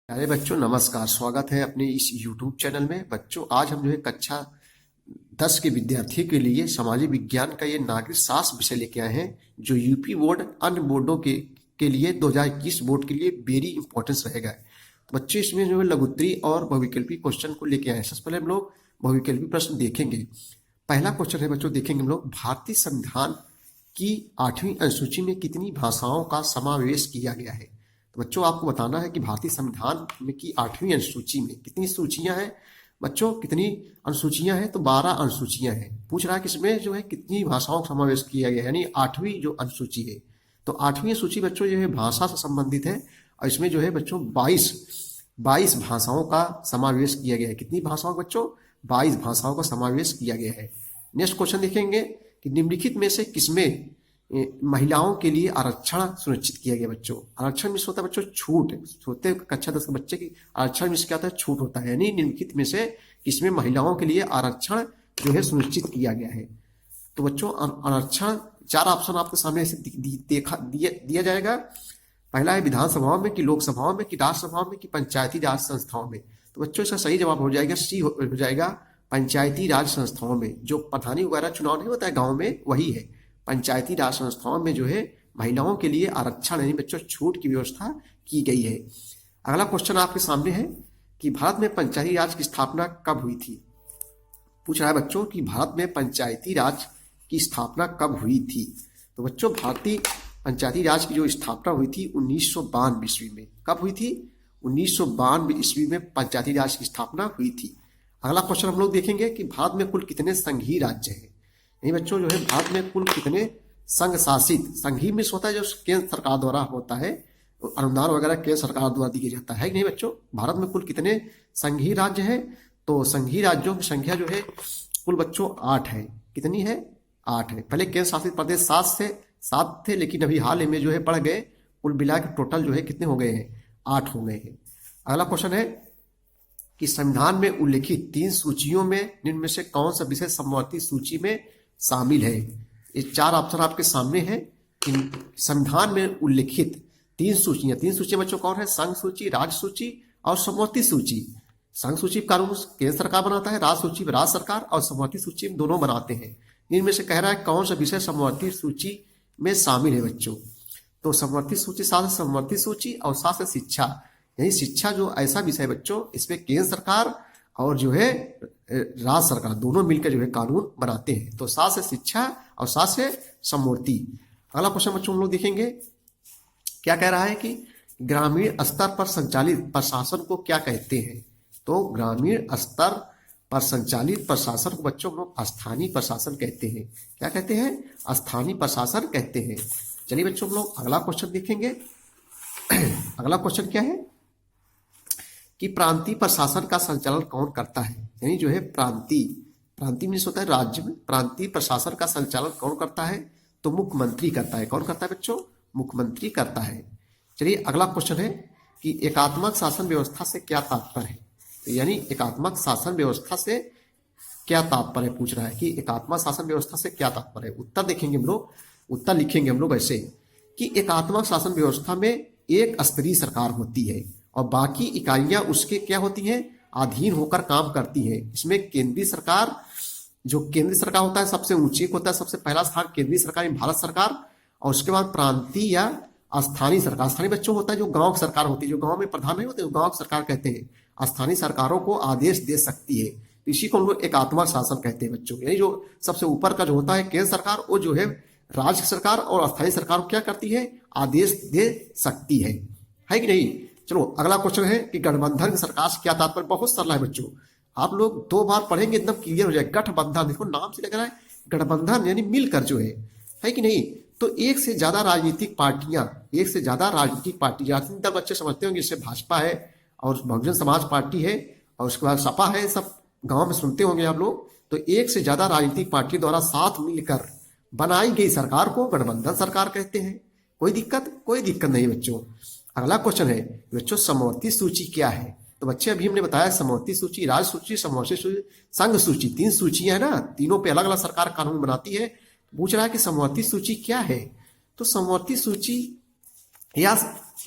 प्यारे बच्चों, नमस्कार। स्वागत है अपने इस YouTube चैनल में। बच्चों, आज हम जो है कक्षा 10 के विद्यार्थियों के लिए सामाजिक विज्ञान का ये नागरिक शास्त्र विषय लेके आए हैं, जो यूपी बोर्ड अन्य बोर्डों के लिए 2021 बोर्ड के लिए वेरी इंपॉर्टेंस रहेगा। तो बच्चों, इसमें जो है लघुत्तरी और बहुविकल्पी क्वेश्चन को लेके आए हैं। सबसे पहले हम लोग बहुविकल्पी प्रश्न देखेंगे। पहला क्वेश्चन है बच्चों, देखेंगे हम लोग, भारतीय संविधान की 8वीं अनुसूची में कितनी भाषाओं का समावेश किया गया है। तो बच्चों, आपको बताना है कि भारतीय संविधान में की 8वीं अनुसूची में कितनी सूचियां हैं। बच्चों, कितनी अनुसूचियां हैं? तो 12 अनुसूचियां हैं। पूछ रहा है कि इसमें जो है कितनी भाषाओं का समावेश किया गया है, यानी 8वीं जो अनुसूची है। तो 8वीं सूची बच्चों जो है भाषा से संबंधित है, और इसमें जो है बच्चों 22 भाषाओं का समावेश किया गया है। कितनी भाषाओं बच्चों? 22 भाषाओं का समावेश किया गया है। नेक्स्ट क्वेश्चन देखेंगे कि निम्नलिखित में से किसमें महिलाओं के लिए आरक्षण सुनिश्चित किया गया। बच्चों, आरक्षण में होता है बच्चों छूट। होते कक्षा 10 के बच्चे की आरक्षण में क्या होता है? छूट होता है। यानी निम्नलिखित में से किसमें महिलाओं के लिए आरक्षण जो है सुनिश्चित किया गया है। तो बच्चों, आरक्षण 4 ऑप्शन आपके सामने ऐसे दिया जाएगा। पहला है विधानसभाओं में, कि लोकसभाओं में, कि राज्यसभाओं में, कि पंचायती राज संस्थाओं में। तो बच्चों, इसका सही जवाब हो जाएगा सी, हो जाएगा पंचायती राज संस्थाओं में। जो प्रधानी वगैरह चुनाव नहीं होता है गाँव में, वही है। पंचायती राज संस्थाओं में जो है महिलाओं के लिए आरक्षण यानी बच्चों छूट की व्यवस्था की गई है। अगला क्वेश्चन आपके सामने है कि भारत में पंचायती राज की स्थापना कब हुई थी। पूछ रहा है बच्चों कि भारत में पंचायती राज की स्थापना कब हुई थी। तो बच्चों, भारतीय पंचायती राज की जो स्थापना हुई थी 1992 ईस्वी में। कब हुई थी? 1992 ईस्वी में पंचायती राज की स्थापना हुई थी। अगला क्वेश्चन हम लोग देखेंगे कि भारत में कुल कितने संघीय राज्य हैं। नहीं बच्चों, जो है भारत में कुल कितने संघ शासित, संघीय में होता है जो केंद्र सरकार द्वारा होता है, अनुदान वगैरह केंद्र सरकार द्वारा दिया जाता है। नहीं बच्चों, भारत में कुल कितने संघीय राज्य हैं? तो संघीय राज्यों की संख्या जो है कुल बच्चों 8 है। कितनी है? 8 है। पहले केंद्र शासित प्रदेश 7 थे, लेकिन अभी हाल ही में जो है बढ़ गए। कुल मिला के टोटल जो है कितने हो गए हैं? 8 हो गए हैं। अगला क्वेश्चन है कि संविधान में उल्लिखित 3 सूचियों में निम्न में से कौन सा विषय समवर्ती सूची में शामिल है। ये 4 ऑप्शन आपके सामने हैं। संविधान में उल्लिखित 3 सूचियां बच्चों कौन है? संघ सूची, राज्य सूची और समवर्ती सूची। संघ सूची कानून केंद्र सरकार बनाता है, राज्य सूची राज्य सरकार, और समवर्ती सूची दोनों बनाते हैं। इनमें से कह रहा है कौन सा विषय समवर्ती सूची में शामिल है बच्चों। तो समवर्ती सूची, साथ समवर्ती सूची और साथ से शिक्षा। यही शिक्षा जो ऐसा विषय बच्चों, इसमें केंद्र सरकार और जो है राज्य सरकार दोनों मिलकर जो है कानून बनाते हैं। तो साथ से शिक्षा और साथ से समवर्ती। अगला क्वेश्चन बच्चों हम लोग देखेंगे, क्या कह रहा है कि ग्रामीण स्तर पर संचालित प्रशासन को क्या कहते हैं। तो ग्रामीण स्तर पर संचालित प्रशासन को बच्चों हम लोग स्थानीय प्रशासन कहते हैं। क्या कहते हैं? स्थानीय प्रशासन कहते हैं। चलिए बच्चों, हम लोग अगला क्वेश्चन देखेंगे। अगला क्वेश्चन क्या है कि प्रांतीय प्रशासन का संचालन कौन करता है। यानी जो है प्रांतीय मीन्स होता है राज्य में। प्रांतीय प्रशासन का संचालन कौन करता है? तो मुख्यमंत्री करता है। कौन करता है बच्चों? मुख्यमंत्री करता है। चलिए अगला क्वेश्चन है कि एकात्मक शासन व्यवस्था से क्या तात्पर्य है। तो यानी एकात्मक शासन व्यवस्था से क्या तात्पर्य पूछ रहा है कि एकात्मक शासन व्यवस्था से क्या तात्पर्य है। उत्तर देखेंगे हम लोग, उत्तर लिखेंगे हम लोग ऐसे कि एकात्मक शासन व्यवस्था में एक स्तरीय सरकार होती है और बाकी इकाइयां उसके क्या होती हैं? अधीन होकर काम करती है। इसमें केंद्रीय सरकार, जो केंद्रीय सरकार होता है सबसे ऊंची होता है, सबसे पहला स्थान केंद्रीय सरकार भारत सरकार, और उसके बाद प्रांतीय या स्थानीय सरकार। स्थानीय बच्चों होता है जो गांव की सरकार होती है, जो गांव में प्रधान नहीं होते, गांव की सरकार कहते हैं। स्थानीय सरकारों को आदेश दे सकती है, इसी को हम लोग एकात्मक शासन कहते हैं बच्चों। यानी जो सबसे ऊपर का जो होता है केंद्र सरकार, वो जो है राज्य सरकार और स्थानीय सरकार को क्या करती है? आदेश दे सकती है कि नहीं। चलो अगला क्वेश्चन है कि गठबंधन की सरकार से क्या तात्पर्य। बहुत सरल है बच्चों, आप लोग 2 बार पढ़ेंगे एकदम क्लियर हो जाएगा। गठबंधन, देखो नाम से लग रहा है गठबंधन, यानी मिलकर जो है कि नहीं। तो एक से ज्यादा राजनीतिक पार्टियां, राजनीतिक दल बच्चे समझते होंगे, जैसे भाजपा है और बहुजन समाज पार्टी है और उसके बाद सपा है, सब गांव में सुनते होंगे आप लोग। तो एक से ज्यादा राजनीतिक पार्टी द्वारा साथ मिलकर बनाई गई सरकार को गठबंधन सरकार कहते हैं। कोई दिक्कत नहीं बच्चों। अगला क्वेश्चन है बच्चों, समवर्ती सूची क्या है। तो बच्चे अभी हमने बताया समवर्ती सूची, राज्य सूची, समवर्ती सूची, संघ सूची। 3 सूचियां है ना, तीनों पे अलग अलग सरकार कानून बनाती है। पूछ रहा है कि समवर्ती सूची क्या है। तो समवर्ती सूची या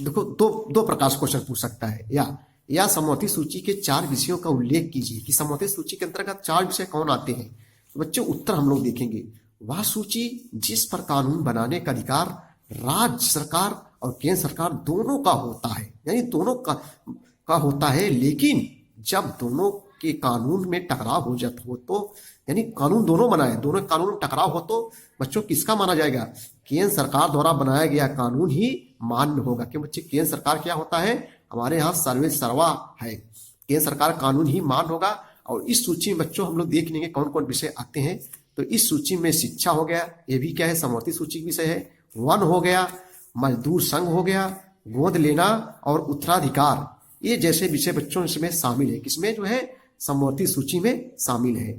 देखो दो प्रकार से क्वेश्चन पूछ सकता है, या या समवर्ती सूची के 4 विषयों का उल्लेख कीजिए कि समवर्ती सूची के अंतर्गत 4 विषय कौन आते हैं। तो बच्चों उत्तर हम लोग देखेंगे, वह सूची जिस पर कानून बनाने का अधिकार राज्य सरकार और केंद्र सरकार दोनों का होता है, यानी दोनों का होता है, लेकिन जब दोनों के कानून में टकराव हो जाता हो तो, यानी कानून दोनों बनाए, दोनों कानून में टकराव हो तो बच्चों किसका माना जाएगा, केंद्र सरकार द्वारा बनाया गया कानून ही मान्य होगा। क्यों बच्चे, केंद्र सरकार क्या होता है, हमारे यहाँ सर्वे सर्वा है, केंद्र सरकार कानून ही मान्य होगा। और इस सूची में बच्चों हम लोग देख लेंगे कौन कौन विषय आते हैं। तो इस सूची में शिक्षा हो गया, ये भी क्या है, समवर्ती सूची विषय है। वन हो गया, मजदूर संघ हो गया, गोद लेना और उत्तराधिकार, ये जैसे विषय बच्चों इसमें शामिल है, किसमें जो है, समवर्ती सूची में शामिल है।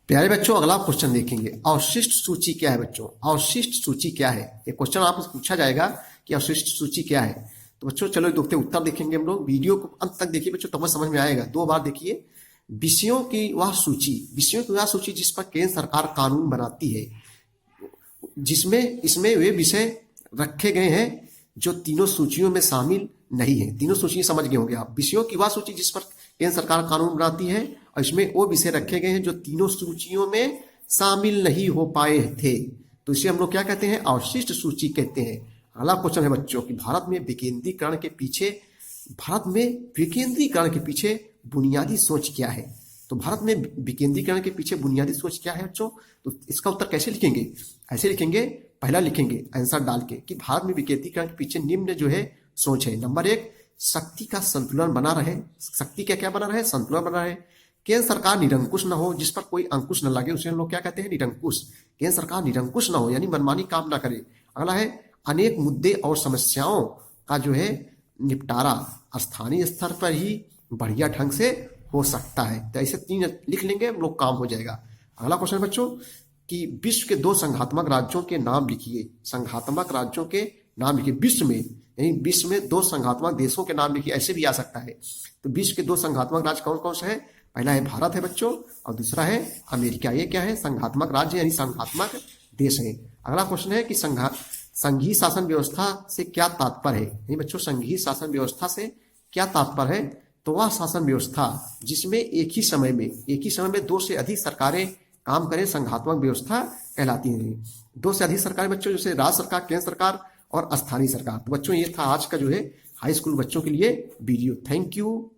प्यारे बच्चों अगला क्वेश्चन देखेंगे, अवशिष्ट सूची क्या है। बच्चों अवशिष्ट सूची क्या है, ये क्वेश्चन आपसे पूछा जाएगा कि अवशिष्ट सूची क्या है। तो बच्चों चलो देखते उत्तर देखेंगे हम लोग, वीडियो को अंत तक देखिए बच्चों, तब समझ में आएगा। 2 बार देखिए, विषयों की वह सूची जिस पर केंद्र सरकार कानून बनाती है, जिसमें इसमें वे विषय रखे गए हैं जो तीनों सूचियों में शामिल नहीं है। तीनों सूची समझ गए होंगे आप। विषयों की वह सूची जिस पर केंद्र सरकार कानून बनाती है और इसमें वो विषय रखे गए हैं जो तीनों सूचियों में शामिल नहीं हो पाए थे, तो इसे हम लोग क्या कहते हैं, अवशिष्ट सूची कहते हैं। अगला क्वेश्चन है बच्चों कि भारत में विकेंद्रीकरण के पीछे बुनियादी सोच क्या है। तो भारत में विकेंद्रीकरण के पीछे बुनियादी सोच क्या है बच्चों, तो इसका उत्तर कैसे लिखेंगे, ऐसे लिखेंगे, पहला लिखेंगे आंसर डाल के कि भारत में विकेंद्रीकरण के पीछे निम्न जो है सोच है। नंबर 1, शक्ति का संतुलन बना रहे, शक्ति का क्या बना रहे, संतुलन बना रहे। केंद्र सरकार निरंकुश न हो, जिस पर कोई अंकुश न लगे, उसे हम लोग क्या कहते हैं, निरंकुश। केंद्र सरकार निरंकुश न हो यानी मनमानी काम ना करे। अगला है अनेक मुद्दे और समस्याओं का जो है निपटारा स्थानीय स्तर पर ही बढ़िया ढंग से हो सकता है। तो ऐसे 3 लिख लेंगे हम लोग, काम हो जाएगा। अगला क्वेश्चन बच्चों कि विश्व के 2 संघात्मक राज्यों के नाम लिखिए। संघात्मक राज्यों के नाम लिखिए विश्व में, यानी विश्व में 2 संघात्मक देशों के नाम लिखिए, ऐसे भी आ सकता है। तो विश्व के 2 संघात्मक राज्य कौन कौन से हैं, पहला है भारत है बच्चों और दूसरा है अमेरिका। ये क्या है, संघात्मक राज्य यानी संघात्मक देश है। अगला क्वेश्चन है कि संघीय शासन व्यवस्था से क्या तात्पर्य है। यानी बच्चों संघीय शासन व्यवस्था से क्या तात्पर्य है, तो वह शासन व्यवस्था जिसमें एक ही समय में 2 से अधिक सरकारें काम करें, संघात्मक व्यवस्था कहलाती है। 2 से अधिक सरकारें बच्चों, जैसे राज्य सरकार, केंद्र सरकार और स्थानीय सरकार। तो बच्चों ये था आज का जो है हाई स्कूल बच्चों के लिए वीडियो। Thank you.